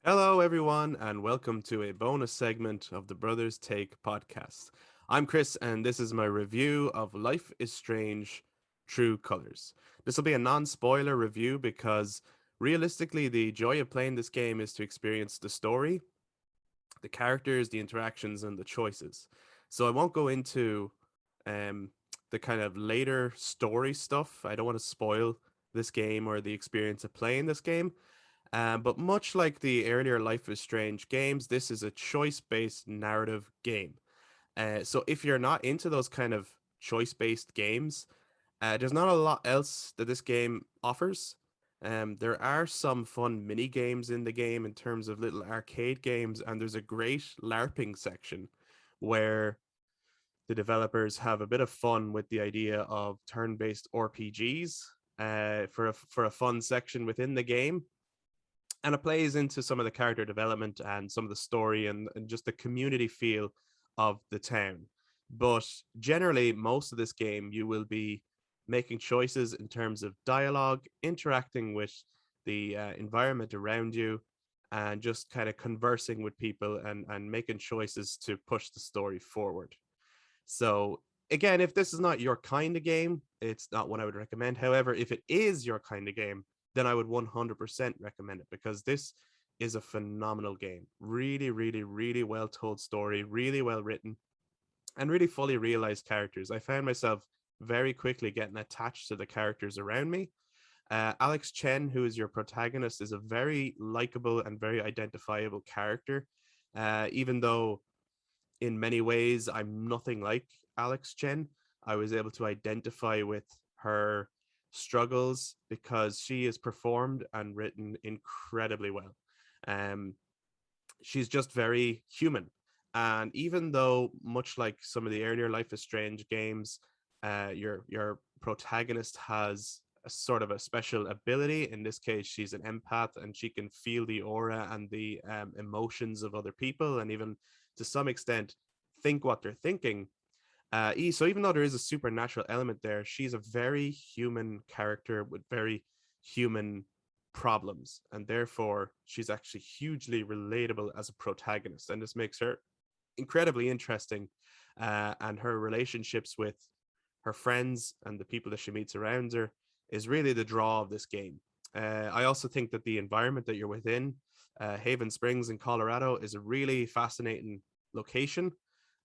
Hello, everyone, and welcome to a bonus segment of the Brothers Take podcast. I'm Kris, and this is my review of Life is Strange True Colors. This will be a non spoiler review because realistically, the joy of playing this game is to experience the story, the characters, the interactions, and the choices. So I won't go into um, the kind of later story stuff. I don't want to spoil this game or the experience of playing this game. But much like the earlier Life is Strange games, this is a choice based narrative game. So if you're not into those kind of choice based games, there's not a lot else that this game offers. There are some fun mini games in the game in terms of little arcade games, and there's a great LARPing section where the developers have a bit of fun with the idea of turn based RPGs for a fun section within the game, and it plays into some of the character development and some of the story and just the community feel of the town. But generally, most of this game, you will be making choices in terms of dialogue, interacting with the environment around you, and just kind of conversing with people and making choices to push the story forward. So, again, if this is not your kind of game, it's not one I would recommend. However, if it is your kind of game, then I would 100% recommend it because this is a phenomenal game. Really, really, really well told story, really well written, and really fully realized characters. I found myself very quickly getting attached to the characters around me. Alex Chen, who is your protagonist, is a very likable and very identifiable character. Even though in many ways I'm nothing like Alex Chen, I was able to identify with her struggles because she is performed and written incredibly well. Um, she's just very human. And even though, much like some of the earlier Life is Strange games, your protagonist has a sort of a special ability. In this case, she's an empath and she can feel the aura and the emotions of other people, and even to some extent think what they're thinking. So even though there is a supernatural element there, she's a very human character with very human problems, and therefore she's actually hugely relatable as a protagonist, and this makes her incredibly interesting. And her relationships with her friends and the people that she meets around her is really the draw of this game. I also think that the environment that you're within, Haven Springs in Colorado, is a really fascinating location.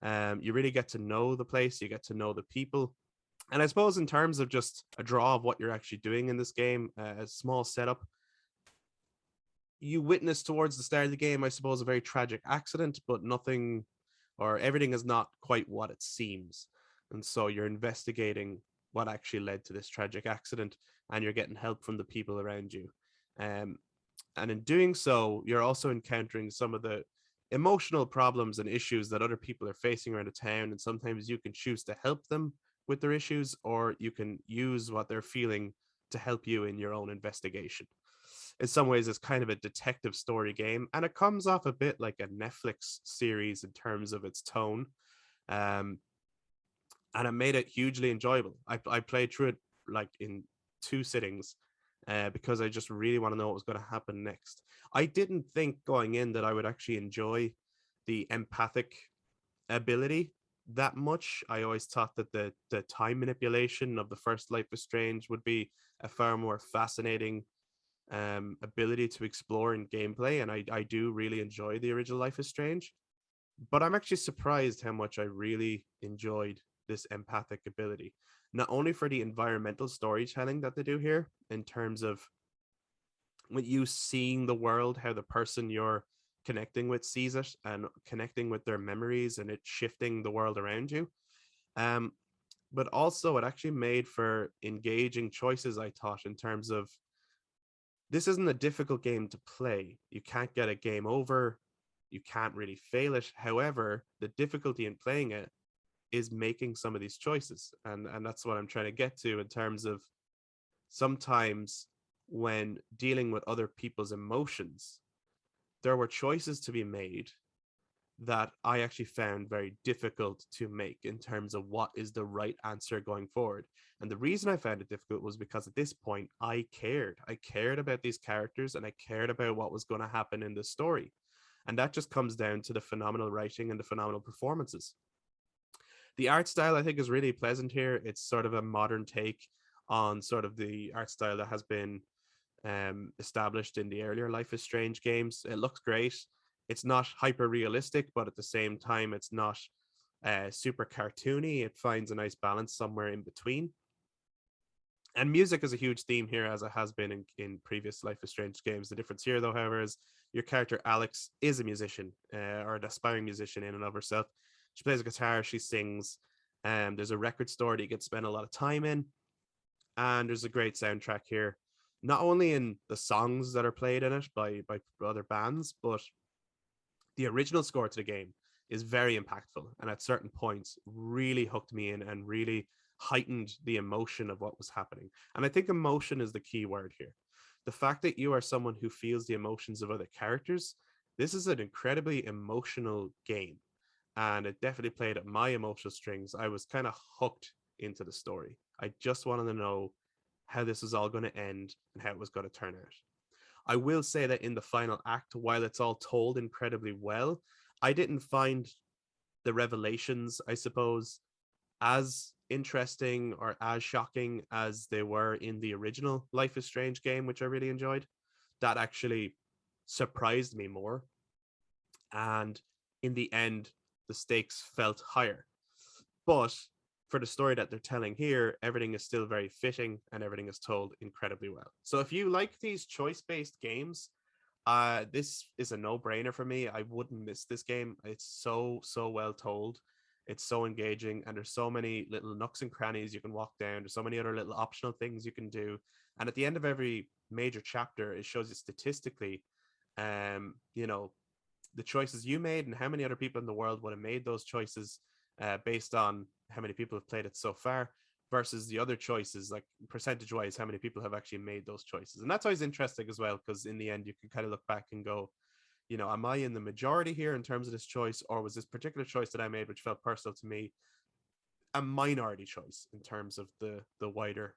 You really get to know the place, you get to know the people. And I suppose, in terms of just a draw of what you're actually doing in this game, a small setup, you witness towards the start of the game, I suppose, a very tragic accident, but nothing or everything is not quite what it seems. And so you're investigating what actually led to this tragic accident, and you're getting help from the people around you. Um, and in doing so, you're also encountering some of the emotional problems and issues that other people are facing around the town. And sometimes you can choose to help them with their issues, or you can use what they're feeling to help you in your own investigation. In some ways, it's kind of a detective story game, and it comes off a bit like a Netflix series in terms of its tone. Um, and it made it hugely enjoyable. I played through it like in two sittings because I just really want to know what was going to happen next. I didn't think going in that I would actually enjoy the empathic ability that much. I always thought that the time manipulation of the first Life is Strange would be a far more fascinating ability to explore in gameplay, and I do really enjoy the original Life is Strange. But I'm actually surprised how much I really enjoyed this empathic ability, not only for the environmental storytelling that they do here, in terms of with you seeing the world, how the person you're connecting with sees it and connecting with their memories and it shifting the world around you. Um, but also, it actually made for engaging choices, I thought, in terms of this isn't a difficult game to play. You can't get a game over. You can't really fail it. However, the difficulty in playing it is making some of these choices. And that's what I'm trying to get to in terms of sometimes when dealing with other people's emotions, there were choices to be made that I actually found very difficult to make in terms of what is the right answer going forward. And the reason I found it difficult was because at this point I cared. I cared about these characters and I cared about what was going to happen in the story. And that just comes down to the phenomenal writing and the phenomenal performances. The art style, I think, is really pleasant here. It's sort of a modern take on sort of the art style that has been established in the earlier Life is Strange games. It looks great. It's not hyper realistic, but at the same time, it's not super cartoony. It finds a nice balance somewhere in between. And music is a huge theme here, as it has been in previous Life is Strange games. The difference here, though, however, is your character Alex is a musician or an aspiring musician in and of herself. She plays a guitar, she sings. There's a record store that you get to spend a lot of time in, and there's a great soundtrack here. Not only in the songs that are played in it by other bands, but the original score to the game is very impactful, and at certain points really hooked me in and really heightened the emotion of what was happening. And I think emotion is the key word here. The fact that you are someone who feels the emotions of other characters, this is an incredibly emotional game, and it definitely played at my emotional strings. I was kind of hooked into the story. I just wanted to know how this was all going to end and how it was going to turn out. I will say that in the final act, while it's all told incredibly well, I didn't find the revelations, I suppose, as interesting or as shocking as they were in the original Life is Strange game, which I really enjoyed. That actually surprised me more. And in the end, the stakes felt higher. But for the story that they're telling here, everything is still very fitting and everything is told incredibly well. So if you like these choice-based games, this is a no-brainer for me. I wouldn't miss this game. It's so well told. It's so engaging, and there's so many little nooks and crannies you can walk down. There's so many other little optional things you can do. And at the end of every major chapter, it shows you statistically, you know, the choices you made and how many other people in the world would have made those choices based on how many people have played it so far versus the other choices, like percentage wise, how many people have actually made those choices. And that's always interesting as well, because in the end, you can kind of look back and go, you know, am I in the majority here in terms of this choice, or was this particular choice that I made, which felt personal to me, a minority choice in terms of the wider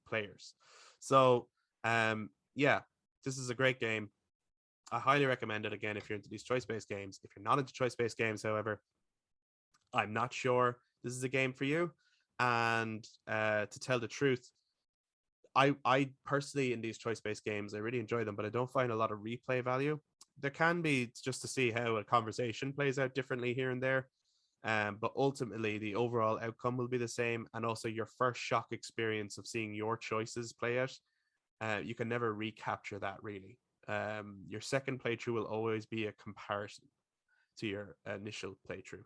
players? So yeah, this is a great game. I highly recommend it again if you're into these choice-based games. If you're not into choice-based games, however, I'm not sure this is a game for you. And to tell the truth, I personally, in these choice-based games, I really enjoy them, but I don't find a lot of replay value. There can be, just to see how a conversation plays out differently here and there. But ultimately, the overall outcome will be the same. And also your first shock experience of seeing your choices play out, you can never recapture that really. Your second playthrough will always be a comparison to your initial playthrough.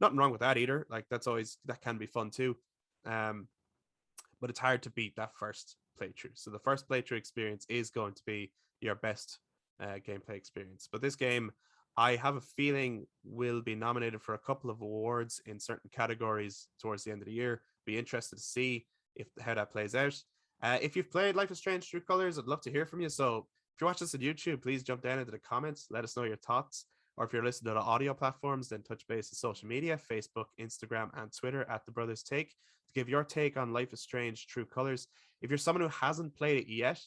Nothing wrong with that either. Like that can be fun too. But it's hard to beat that first playthrough. So the first playthrough experience is going to be your best gameplay experience. But this game, I have a feeling, will be nominated for a couple of awards in certain categories towards the end of the year. Be interested to see how that plays out. If you've played Life is Strange True Colors, I'd love to hear from you. So if you're watching this on YouTube, please jump down into the comments. Let us know your thoughts. Or if you're listening to the audio platforms, then touch base on social media, Facebook, Instagram, and Twitter at The Brothers Take, to give your take on Life is Strange True Colors. If you're someone who hasn't played it yet,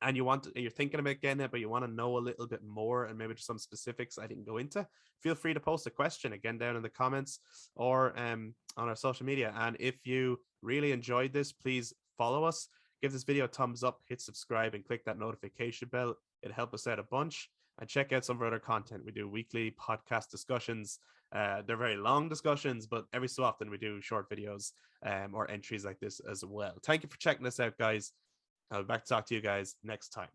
and you're thinking about getting it, but you want to know a little bit more and maybe just some specifics I didn't go into, feel free to post a question again down in the comments or on our social media. And if you really enjoyed this, please follow us, give this video a thumbs up, hit subscribe, and click that notification bell. It'll help us out a bunch. And check out some of our other content. We do weekly podcast discussions. They're very long discussions, but every so often we do short videos or entries like this as well. Thank you for checking us out, guys. I'll be back to talk to you guys next time.